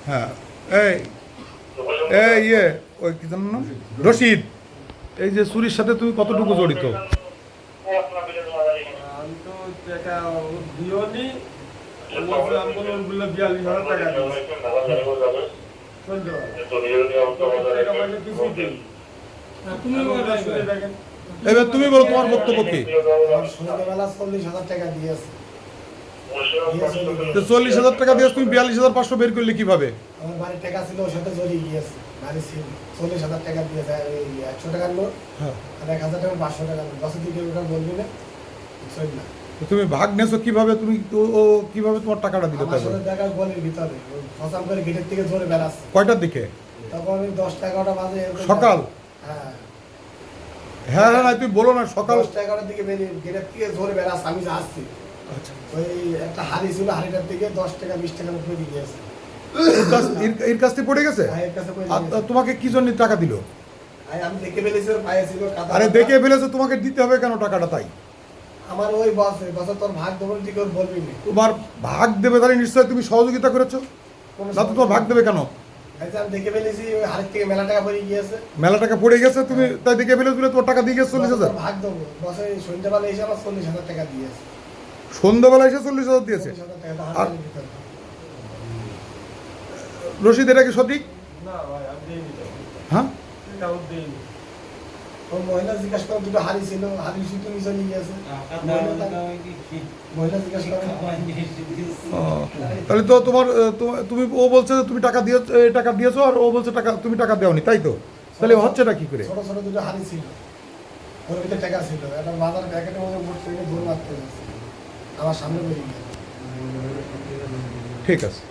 হ্যাঁ, এই এই ইয়ে ওই কি জানো না, রশিদ, এই যে চুরির সাথে তুমি কতটুকু জড়িত? আমি তো টাকা দিওনি, বললাম বলো ওগুলো 42,000 টাকা দিয়েছি। এবার তুমি বলো তোমার বক্তব্য কি? সন্ধ্যাবেলা 40,000 টাকা দিয়েছে। 40,000 টাকা দিয়ে তুমি 42,500 বের করলে কিভাবে? আমার বাড়ির টাকা ছিল, ওর সাথে জড়িয়ে গিয়েছে। বাড়ি ছিল 40,000 টাকা দিয়েছে, এই 100 টাকার নোট হ্যাঁ, আর 1,000 টাকা 500 টাকার নোট। দশ দিকে ওটা বলবি না, বুঝছই না। তো তুমি ভাগ নেছো কিভাবে? তুমি ও কিভাবে তোমার টাকাটা দিল? আমার সাথে দেখা গলির ভিতরে ফসাম করে গেটের থেকে জোরে বেড়াচ্ছে। কয়টার দিকে? তখন ওই 10-11টা বাজে এরকম। সকাল? হ্যাঁ, হ্যাঁ হ্যাঁ, তুমি বলো না সকাল। 10-11টার দিকে বেরিয়ে গেটের থেকে জোরে বেড়াচ্ছে, আমি যাচ্ছি। আচ্ছা, ওই একটা হাড়ি ছিল, হাড়িটার দিকে 10 টাকা 20 টাকার উপরে দিয়ে গিয়েছে। এর কাছ থেকে পড়ে গেছে? ভাইয়ের কাছে পড়ে আর গিয়েছে। তোমাকে কি জন্য টাকা দিল? আমি দেখে ফেলেছি, ওর পায়ে ছিল কাদা। আরে দেখে ফেলেছো, তোমাকে দিতে হবে কেন টাকাটা? তাই আমার ওই বছর তোর ভাগ দেবো ঠিক ওর বলবি না। তোমার ভাগ দেবে, তাহলে নিশ্চয়ই তুমি সহযোগিতা করেছো, না তো তোমার ভাগ দেবে কেন? আমি দেখে ফেলেছি, ওই হাড়ির থেকে মেলা টাকা পড়ে গিয়েছে। মেলা টাকা পড়ে গেছে, তুমি তাই দেখে ফেলেছো বলে তোমার টাকা দিয়ে গেছে 40,000? ভাগ দেবো বছর সন্ধ্যাবেলা এসে আমার 40,000 টাকা দিয়েছে। সন্ধ্যাবেলা এসে 40,000 দিয়েছে। 40,000 টাকা আর- হাতের ভিতরে। রশিদ, এটা কি সঠিক? না ভাই, আমি দিইনি তো। হ্যাঁ, এটাও দিইনি। ওর মহিলা জিজ্ঞাসা করে, দুটো হাড়ি ছিল, হাড়ি শুধু নিচে নিয়ে গিয়েছে। মহিলা জিজ্ঞাসা করে, ও, তাহলে তো তোমার তুমি, ও বলছে যে তুমি টাকা দিয়ে টাকা দিয়েছো, আর ও বলছে টাকা তুমি টাকা দেওনি, তাই তো? তাহলে হচ্ছেটা কি করে? ছোট ছোট দুটো হাড়ি ছিল, ওর ভিতরে টাকা ছিল। একটা বাজার প্যাকেটের মধ্যে ভোট করে দূর মারতে গেছে, আমার সামনে বেরিয়ে গেছে। ঠিক আছে।